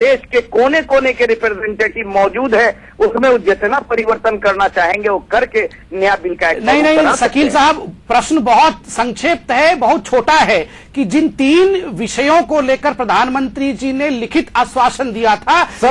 देश के कोने कोने के रिप्रेजेंटेटिव मौजूद है, उसमें वो जितना परिवर्तन करना चाहेंगे वो करके नया बिल का नहीं, शकील साहब, प्रश्न बहुत संक्षिप्त है, बहुत छोटा है कि जिन 3 विषयों को लेकर प्रधानमंत्री जी ने लिखित आश्वासन दिया था कि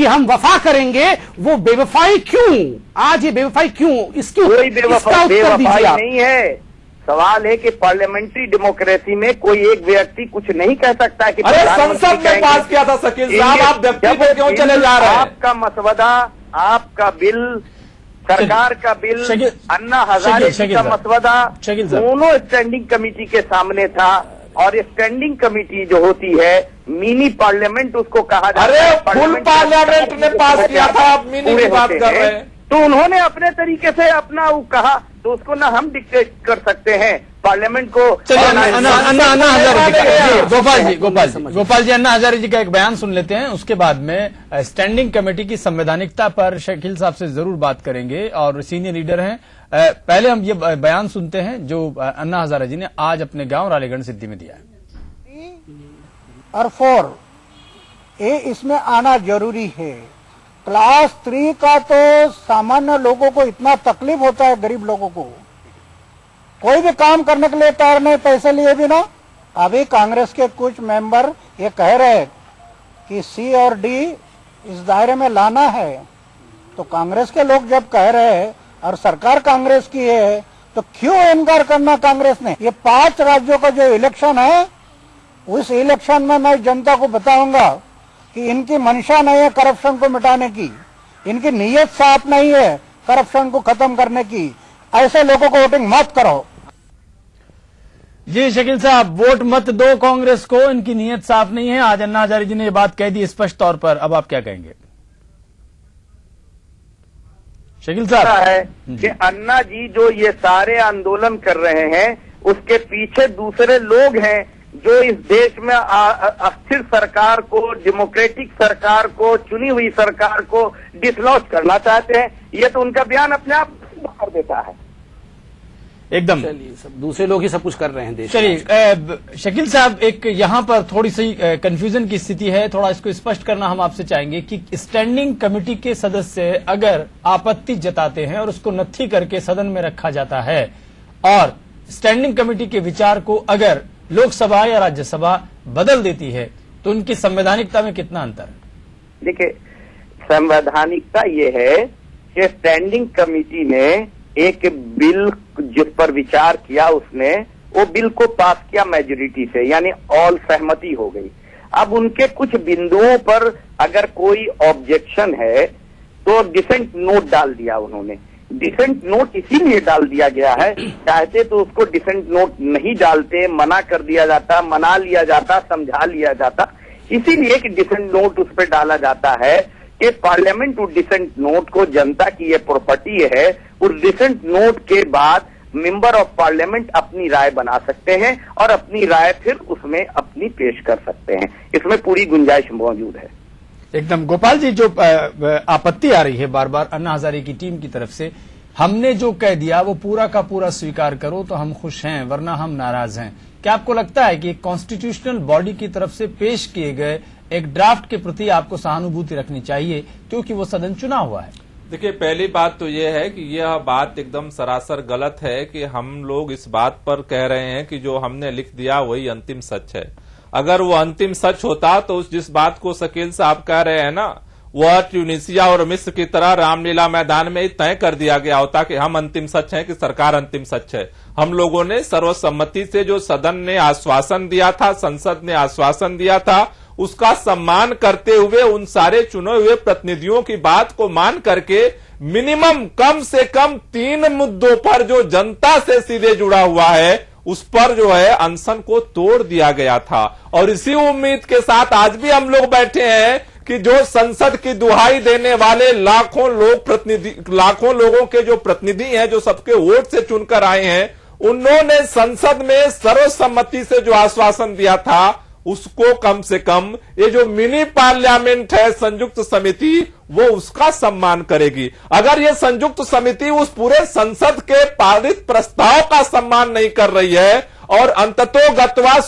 हम वफा करेंगे, वो बेवफाई क्यों? आज ये बेवफाई क्यों? कोई बेवफाई नहीं है। सवाल है कि पार्लियामेंट्री डेमोक्रेसी में कोई एक व्यक्ति कुछ नहीं कह सकता कि अरे संसद में पास किया था शकील साहब, आप व्यक्ति को क्यों चले जा रहे हैं? आपका मसवदा, आपका बिल, सरकार का बिल, अन्ना हजारे जी का मसवदा दोनों स्टैंडिंग कमेटी के सामने था। और स्टैंडिंग कमेटी जो होती है मिनी पार्लियामेंट उसको कहा जाता है। अरे फुल पार्लियामेंट ने पास किया था, आप मिनी की बात कर रहे हैं। तो उन्होंने अपने तरीके से अपना वो कहा, तो उसको ना हम डिक्टेट कर सकते हैं पार्लियामेंट को। अन्ना हजारे जी का एक बयान सुन लेते हैं, उसके बाद में स्टैंडिंग कमेटी की संवैधानिकता पर शकील साहब से जरूर बात करेंगे और सीनियर लीडर हैं। पहले हम ये बयान सुनते हैं जो अन्ना हजारे जी ने आज अपने गांव रालेगण सिद्धि में दिया है। और 4 ये इसमें आना जरूरी है। क्लास 3 का तो सामान्य लोगों को इतना तकलीफ होता है, गरीब लोगों को कोई भी काम करने के लिए तैयार नहीं, पैसे लिए भी ना। अभी कांग्रेस के कुछ मेंबर ये कह रहे हैं कि C और D इस दायरे में लाना है, तो कांग्रेस के लोग जब कह रहे हैं और सरकार कांग्रेस की है तो क्यों इनकार करना कांग्रेस ने? ये 5 राज्यों का जो इलेक्शन है, उस इलेक्शन में मैं जनता को बताऊंगा कि इनकी मंशा नहीं है करप्शन को मिटाने की, इनकी नीयत साफ नहीं है करप्शन को खत्म करने की। ऐसे लोगों को वोटिंग मत करो। जी शकील साहब, वोट मत दो कांग्रेस को, इनकी नीयत साफ नहीं है। आज अन्ना हजारे जी ने ये बात कह दी स्पष्ट तौर पर, अब आप क्या कहेंगे शकील साहब? है कि अन्ना जी जो ये सारे आंदोलन कर रहे हैं उसके पीछे दूसरे लोग हैं जो इस देश में अस्थिर सरकार को, डेमोक्रेटिक सरकार को, चुनी हुई सरकार को डिसलॉन्च करना चाहते हैं। ये तो उनका बयान अपने आप कर देता है एकदम। सब दूसरे लोग ही सब कुछ कर रहे हैं देश। चलिए शकील साहब, एक यहाँ पर थोड़ी सी कंफ्यूजन की स्थिति है, थोड़ा इसको स्पष्ट करना हम आपसे चाहेंगे कि स्टैंडिंग कमेटी के सदस्य अगर आपत्ति जताते हैं और उसको नत्थी करके सदन में रखा जाता है और स्टैंडिंग कमेटी के विचार को अगर लोकसभा या राज्यसभा बदल देती है तो उनकी संवैधानिकता में कितना अंतर है? देखिए, संवैधानिकता ये है कि स्टैंडिंग कमेटी ने एक बिल जिस पर विचार किया, उसने वो बिल को पास किया मेजोरिटी से, यानी ऑल सहमति हो गई। अब उनके कुछ बिंदुओं पर अगर कोई ऑब्जेक्शन है तो डिसेंट नोट डाल दिया उन्होंने। डिसेंट नोट इसीलिए डाल दिया गया है, चाहते तो उसको डिसेंट नोट नहीं डालते, मना कर दिया जाता, मना लिया जाता, समझा लिया जाता। इसीलिए कि डिसेंट नोट उस पर डाला जाता है कि पार्लियामेंट उस डिसेंट नोट को, जनता की ये प्रॉपर्टी है, उस डिसेंट नोट के बाद मेंबर ऑफ पार्लियामेंट अपनी राय बना सकते हैं और अपनी राय फिर उसमें अपनी पेश कर सकते हैं। इसमें पूरी गुंजाइश मौजूद है एकदम। गोपाल जी, जो आपत्ति आ रही है बार बार अन्ना हजारे की टीम की तरफ से, हमने जो कह दिया वो पूरा का पूरा स्वीकार करो तो हम खुश हैं, वरना हम नाराज हैं। क्या आपको लगता है कि कॉन्स्टिट्यूशनल बॉडी की तरफ से पेश किए गए एक ड्राफ्ट के प्रति आपको सहानुभूति रखनी चाहिए क्योंकि वो सदन चुना हुआ है? देखिए, पहली बात तो ये है कि यह बात एकदम सरासर गलत है कि हम लोग इस बात पर कह रहे हैं कि जो हमने लिख दिया वही अंतिम सच है। अगर वो अंतिम सच होता तो जिस बात को शकील साहब कह रहे हैं ना, वह ट्यूनीसिया और मिस्र की तरह रामलीला मैदान में तय कर दिया गया होता कि हम अंतिम सच हैं कि सरकार अंतिम सच है। हम लोगों ने सर्वसम्मति से जो सदन ने आश्वासन दिया था, संसद ने आश्वासन दिया था, उसका सम्मान करते हुए उन सारे चुने हुए प्रतिनिधियों की बात को मान करके मिनिमम कम से कम 3 मुद्दों पर जो जनता से सीधे जुड़ा हुआ है उस पर जो है अनशन को तोड़ दिया गया था। और इसी उम्मीद के साथ आज भी हम लोग बैठे हैं कि जो संसद की दुहाई देने वाले लाखों लोगों के जो प्रतिनिधि हैं, जो सबके वोट से चुनकर आए हैं, उन्होंने संसद में सर्वसम्मति से जो आश्वासन दिया था उसको कम से कम ये जो मिनी पार्लियामेंट है संयुक्त समिति, वो उसका सम्मान करेगी। अगर ये संयुक्त समिति उस पूरे संसद के पारित प्रस्ताव का सम्मान नहीं कर रही है और अंततोगत्वा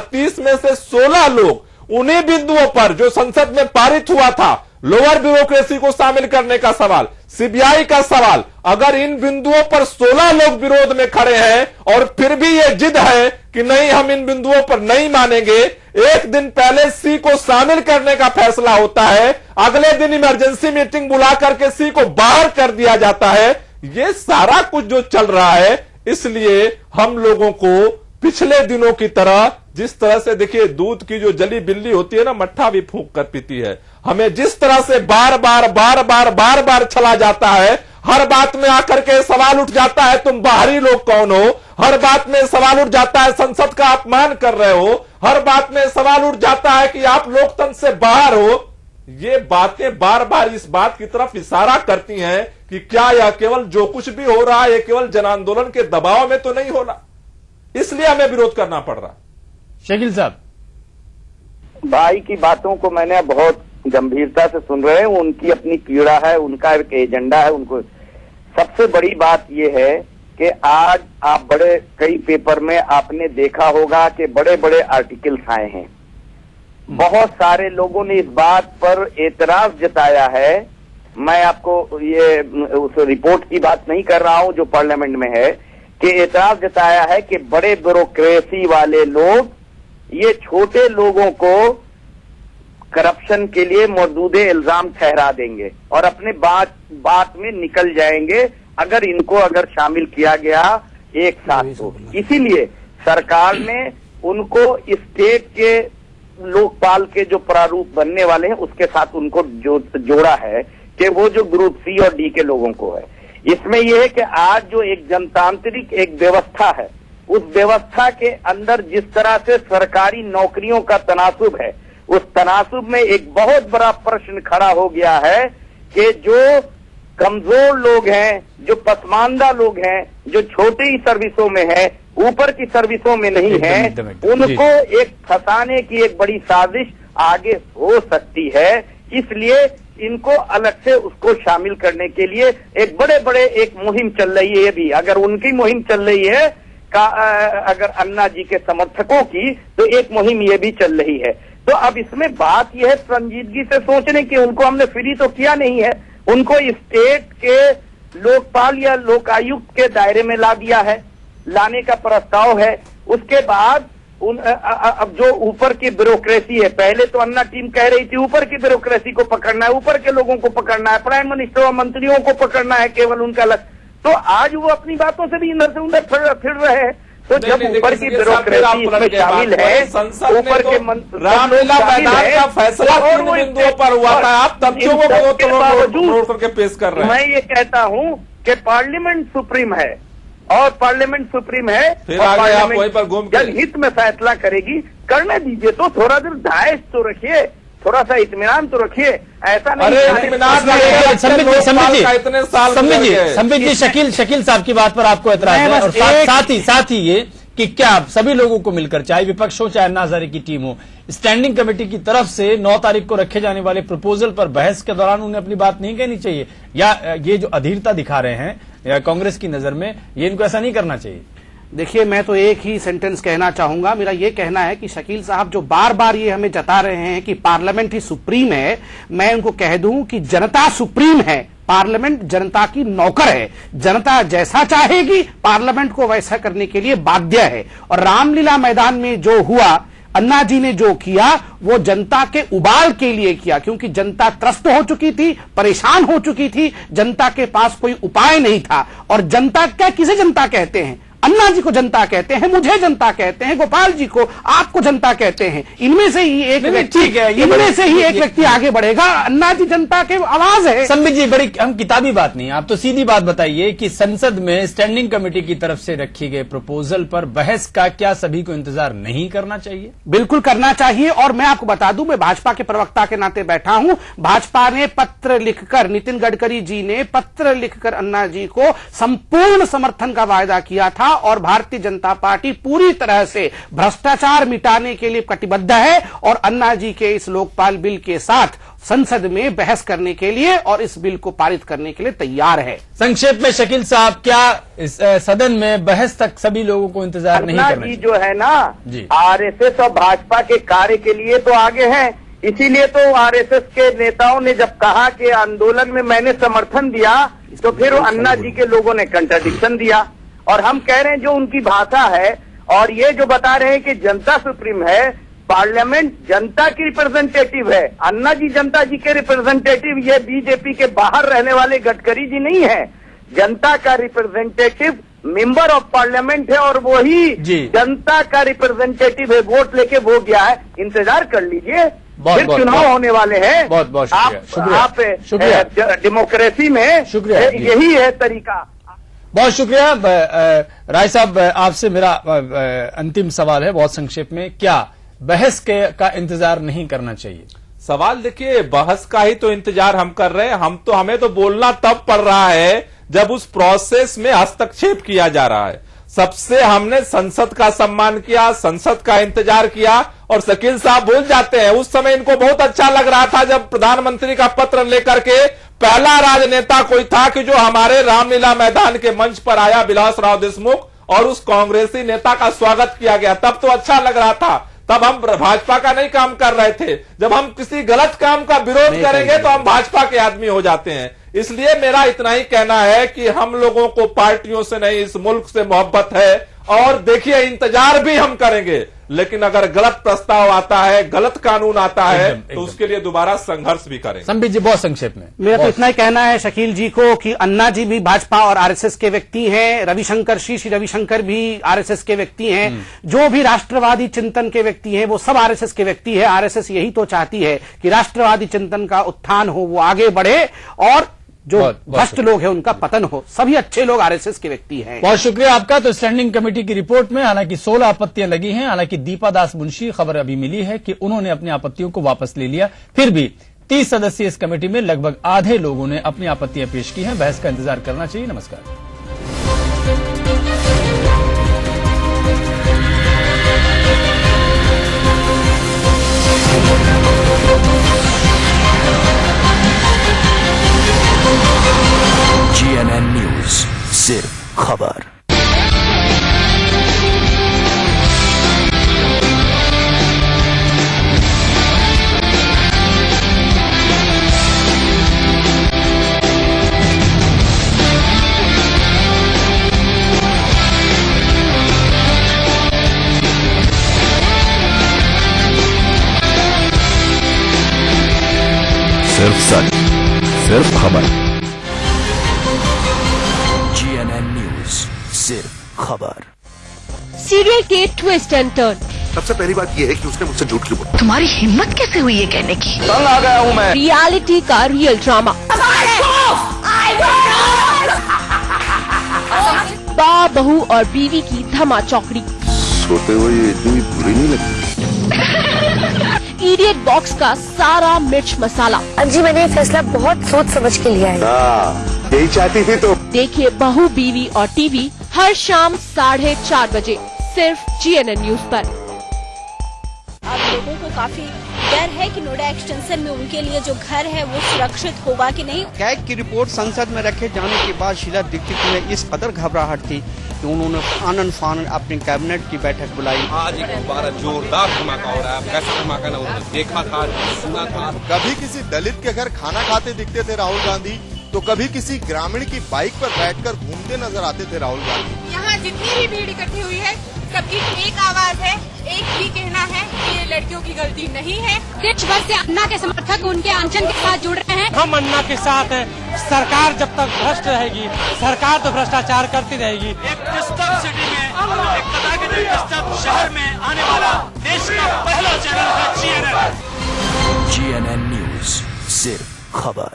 30 में से 16 लोग उन्हीं बिंदुओं पर जो संसद में पारित हुआ था, लोअर ब्यूरोक्रेसी को शामिल करने का सवाल, सीबीआई का सवाल, अगर इन बिंदुओं पर 16 लोग विरोध में खड़े हैं और फिर भी ये जिद है कि नहीं हम इन बिंदुओं पर नहीं मानेंगे, एक दिन पहले सी को शामिल करने का फैसला होता है, अगले दिन इमरजेंसी मीटिंग बुला करके सी को बाहर कर दिया जाता है, ये सारा कुछ जो चल रहा है, इसलिए हम लोगों को पिछले दिनों की तरह, जिस तरह से देखिए दूध की जो जली बिल्ली होती है ना, मट्ठा भी फूंक कर पीती है, हमें जिस तरह से बार बार चला जाता है, हर बात में आकर के सवाल उठ जाता है तुम बाहरी लोग कौन हो, हर बात में सवाल उठ जाता है संसद का अपमान कर रहे हो, हर बात में सवाल उठ जाता है कि आप लोकतंत्र से बाहर हो। ये बातें बार बार इस बात की तरफ इशारा करती हैं कि क्या यह केवल जो कुछ भी हो रहा है ये केवल जन आंदोलन के दबाव में तो नहीं हो रहा, इसलिए हमें विरोध करना पड़ रहा। शकील साहब, भाई की बातों को मैंने बहुत गंभीरता से सुन रहे हैं, उनकी अपनी पीड़ा है, उनका एक एजेंडा है। उनको सबसे बड़ी बात यह है कि आज आप बड़े कई पेपर में आपने देखा होगा कि बड़े बड़े आर्टिकल्स आए हैं, बहुत सारे लोगों ने इस बात पर एतराज जताया है। मैं आपको ये उस रिपोर्ट की बात नहीं कर रहा हूं जो पार्लियामेंट में है, कि एतराज जताया है कि बड़े ब्यूरोक्रेसी वाले लोग ये छोटे लोगों को करप्शन के लिए मौजूदे इल्जाम ठहरा देंगे और अपने बात में निकल जाएंगे अगर शामिल किया गया एक साथ तो। इसीलिए सरकार ने उनको स्टेट के लोकपाल के जो प्रारूप बनने वाले हैं उसके साथ उनको जोड़ा है कि वो जो ग्रुप सी और डी के लोगों को है। इसमें यह है कि आज जो एक जनतांत्रिक एक व्यवस्था है, उस व्यवस्था के अंदर जिस तरह से सरकारी नौकरियों का तनासुब है, उस तनासुब में एक बहुत बड़ा प्रश्न खड़ा हो गया है कि जो कमजोर लोग हैं, जो पसमानदा लोग हैं, जो छोटी ही सर्विसों में हैं, ऊपर की सर्विसों में नहीं है, उनको एक फंसाने की एक बड़ी साजिश आगे हो सकती है। इसलिए इनको अलग से उसको शामिल करने के लिए एक बड़े एक मुहिम चल रही है। भी अगर उनकी मुहिम चल रही है अगर अन्ना जी के समर्थकों की, तो एक मुहिम ये भी चल रही है। तो अब इसमें बात यह है संजीदगी से सोचने की, उनको हमने फ्री तो किया नहीं है, उनको स्टेट के लोकपाल या लोकायुक्त के दायरे में ला दिया है, लाने का प्रस्ताव है। उसके बाद अब जो ऊपर की ब्यूरोक्रेसी है, पहले तो अन्ना टीम कह रही थी ऊपर की ब्यूरोक्रेसी को पकड़ना है, ऊपर के लोगों को पकड़ना है, प्राइम मिनिस्टर और मंत्रियों को पकड़ना है, केवल उनका लक्ष्य। तो आज वो अपनी बातों से भी इधर से उधर फिर रहे हैं। तो जब ऊपर की ब्यूरोक्रेसी इसमें शामिल है, ऊपर के रामलीला मैदान का फैसला किन बिंदुओं पर हुआ था, आप तथ्यों को करके पेश कर रहे हैं। मैं ये कहता हूँ कि पार्लियामेंट सुप्रीम है और पार्लियामेंट सुप्रीम है, फिर आगे आप वहीं पर घूम के जनहित में फैसला करेगी, करने दीजिए। तो थोड़ा देर दायश तो रखिए, थोड़ा सा इत्मीनान तो रखिए, ऐसा नहीं। संबित जी, शकील साहब की बात पर आपको एतराज है, और साथ ही ये कि क्या सभी लोगों को मिलकर, चाहे विपक्ष हो चाहे अन्ना हजारे की टीम हो, स्टैंडिंग कमेटी की तरफ से 9 तारीख को रखे जाने वाले प्रपोजल पर बहस के दौरान उन्हें अपनी बात नहीं कहनी चाहिए, या ये जो अधीरता दिखा रहे हैं या कांग्रेस की नजर में, ये इनको ऐसा नहीं करना चाहिए? देखिए, मैं तो एक ही सेंटेंस कहना चाहूंगा। मेरा ये कहना है कि शकील साहब जो बार बार ये हमें जता रहे हैं कि पार्लियामेंट ही सुप्रीम है, मैं उनको कह दूं कि जनता सुप्रीम है, पार्लियामेंट जनता की नौकर है। जनता जैसा चाहेगी पार्लियामेंट को वैसा करने के लिए बाध्य है। और रामलीला मैदान में जो हुआ, अन्ना जी ने जो किया, वो जनता के उबाल के लिए किया, क्योंकि जनता त्रस्त हो चुकी थी, परेशान हो चुकी थी, जनता के पास कोई उपाय नहीं था। और जनता क्या, किसे जनता कहते हैं? अन्ना जी को जनता कहते हैं, मुझे जनता कहते हैं, गोपाल जी को, आपको जनता कहते हैं। इनमें से ही एक व्यक्ति आगे बढ़ेगा। अन्ना जी जनता के आवाज है। संबित जी, बड़ी हम किताबी बात नहीं, आप तो सीधी बात बताइए कि संसद में स्टैंडिंग कमेटी की तरफ से रखी गए प्रपोजल पर बहस का क्या सभी को इंतजार नहीं करना चाहिए? बिल्कुल करना चाहिए। और मैं आपको बता दूं, मैं भाजपा के प्रवक्ता के नाते बैठा हूं। भाजपा ने पत्र लिखकर, नितिन गडकरी जी ने पत्र लिखकर अन्ना जी को संपूर्ण समर्थन का वायदा किया था, और भारतीय जनता पार्टी पूरी तरह से भ्रष्टाचार मिटाने के लिए कटिबद्ध है और अन्ना जी के इस लोकपाल बिल के साथ संसद में बहस करने के लिए और इस बिल को पारित करने के लिए तैयार है। संक्षेप में शकील साहब, क्या इस सदन में बहस तक सभी लोगों को इंतजार नहीं करना चाहिए? जो है ना, आरएसएस और भाजपा के कार्य के लिए तो आगे हैं, इसीलिए तो आरएसएस के नेताओं ने जब कहा कि आंदोलन में मैंने समर्थन दिया, तो फिर अन्ना जी के लोगों ने कंट्राडिक्शन दिया। और हम कह रहे हैं जो उनकी भाषा है, और ये जो बता रहे हैं कि जनता सुप्रीम है, पार्लियामेंट जनता की रिप्रेजेंटेटिव है, अन्ना जी जनता जी के रिप्रेजेंटेटिव, ये बीजेपी के बाहर रहने वाले गडकरी जी नहीं है। जनता का रिप्रेजेंटेटिव मेंबर ऑफ पार्लियामेंट है और वही जनता का रिप्रेजेंटेटिव है, वोट लेके वो गया है। इंतजार कर लीजिए, फिर चुनाव होने वाले हैं। बहुत बहुत शुक्रिया। आप डेमोक्रेसी में यही है तरीका। बहुत शुक्रिया। राय साहब, आपसे मेरा अंतिम सवाल है बहुत संक्षेप में, क्या बहस का इंतजार नहीं करना चाहिए? सवाल देखिए, बहस का ही तो इंतजार हम कर रहे हैं। हमें तो बोलना तब पड़ रहा है जब उस प्रोसेस में हस्तक्षेप किया जा रहा है। सबसे हमने संसद का सम्मान किया, संसद का इंतजार किया, और शकील साहब भूल जाते हैं उस समय इनको बहुत अच्छा लग रहा था जब प्रधानमंत्री का पत्र लेकर के पहला राजनेता कोई था कि जो हमारे रामलीला मैदान के मंच पर आया, विलासराव देशमुख, और उस कांग्रेसी नेता का स्वागत किया गया। तब तो अच्छा लग रहा था, तब हम भाजपा का नहीं काम कर रहे थे। जब हम किसी गलत काम का विरोध करेंगे तो हम भाजपा के आदमी हो जाते हैं। इसलिए मेरा इतना ही कहना है कि हम लोगों को पार्टियों से नहीं, इस मुल्क से मोहब्बत है। और देखिए, इंतजार भी हम करेंगे, लेकिन अगर गलत प्रस्ताव आता है, गलत कानून आता है, तो उसके लिए दोबारा संघर्ष भी करेंगे। संबित जी, बहुत संक्षेप में। मेरा तो इतना ही कहना है शकील जी को कि अन्ना जी भी भाजपा और आरएसएस के व्यक्ति हैं, रविशंकर श्री रविशंकर भी आरएसएस के व्यक्ति हैं, जो भी राष्ट्रवादी चिंतन के व्यक्ति हैं वो सब आरएसएस के व्यक्ति है। आरएसएस यही तो चाहती है कि राष्ट्रवादी चिंतन का उत्थान हो, वो आगे बढ़े, और जो भ्रष्ट लोग हैं उनका पतन हो। सभी अच्छे लोग आरएसएस के व्यक्ति हैं। बहुत शुक्रिया आपका। तो स्टैंडिंग कमेटी की रिपोर्ट में हालांकि 16 आपत्तियां लगी हैं। हालांकि दीपा दास मुंशी, खबर अभी मिली है कि उन्होंने अपनी आपत्तियों को वापस ले लिया। फिर भी 30 सदस्यीय इस कमेटी में लगभग आधे लोगों ने अपनी आपत्तियां पेश की हैं। बहस का इंतजार करना चाहिए। नमस्कार। GNN न्यूज, सिर्फ खबर। सिर्फ सच, सिर्फ खबर। GNN न्यूज, सिर्फ खबर। सीरियल के ट्विस्ट एंड टर्न। सबसे पहली बात यह है कि उसने मुझसे झूठ क्यों बोला? तुम्हारी हिम्मत कैसे हुई ये कहने की? तंग आ गया हूँ मैं। रियलिटी का रियल ड्रामा। बा बहू और बीवी की धमा चौकड़ी। सोते हुए ये इतनी बुरी नहीं लगती। इडियट बॉक्स का सारा मिर्च मसाला। जी, मैंने ये फैसला बहुत सोच समझ के लिया है। यही चाहती थी तो। देखिए बहू, बीवी और टीवी हर शाम 4:30 बजे सिर्फ GNN न्यूज पर। अब लोगों को काफी डर है कि नोएडा एक्सटेंशन में उनके लिए जो घर है वो सुरक्षित होगा कि नहीं। कैग की रिपोर्ट संसद में रखे जाने के बाद शीला दीक्षित में इस कदर घबराहट थी कि उन्होंने आनन फानन अपनी कैबिनेट की बैठक बुलाई। आज एक दोबारा जोरदार धमाका हो रहा है। कैसा धमाका ना हो, देखा था, सुना था। कभी किसी दलित के घर खाना खाते दिखते थे राहुल गांधी, तो कभी किसी ग्रामीण की बाइक पर बैठकर घूमते नजर आते थे राहुल गांधी। यहाँ जितनी भी भीड़ इकट्ठी हुई है, सबकी एक आवाज है, एक ही कहना है कि ये लड़कियों की गलती नहीं है। देश भर से अन्ना के समर्थक उनके अनशन के साथ जुड़ रहे हैं। हम अन्ना के साथ हैं। सरकार जब तक भ्रष्ट रहेगी, सरकार तो भ्रष्टाचार करती रहेगी। एक डिस्टर्ब सिटी में, एक तथाकथित डिस्टर्ब शहर में आने वाला देश का पहला चैनल है GNN न्यूज, सिर्फ खबर।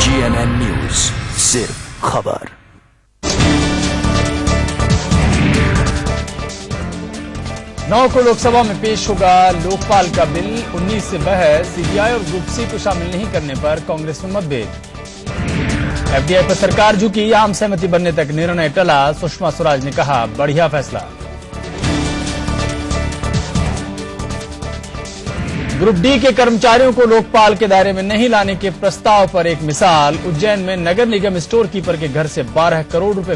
GNN न्यूज, सिर्फ खबर। 9 को लोकसभा में पेश होगा लोकपाल का बिल। 19 से बहस। सीबीआई और ग्रुप सी को शामिल नहीं करने पर कांग्रेस में मतभेद। एफडीआई पर सरकार झुकी, आम सहमति बनने तक निर्णय टला। सुषमा स्वराज ने कहा, बढ़िया फैसला। ग्रुप डी के कर्मचारियों को लोकपाल के दायरे में नहीं लाने के प्रस्ताव पर एक मिसाल। उज्जैन में नगर निगम स्टोर कीपर के घर से 12 करोड़ रुपए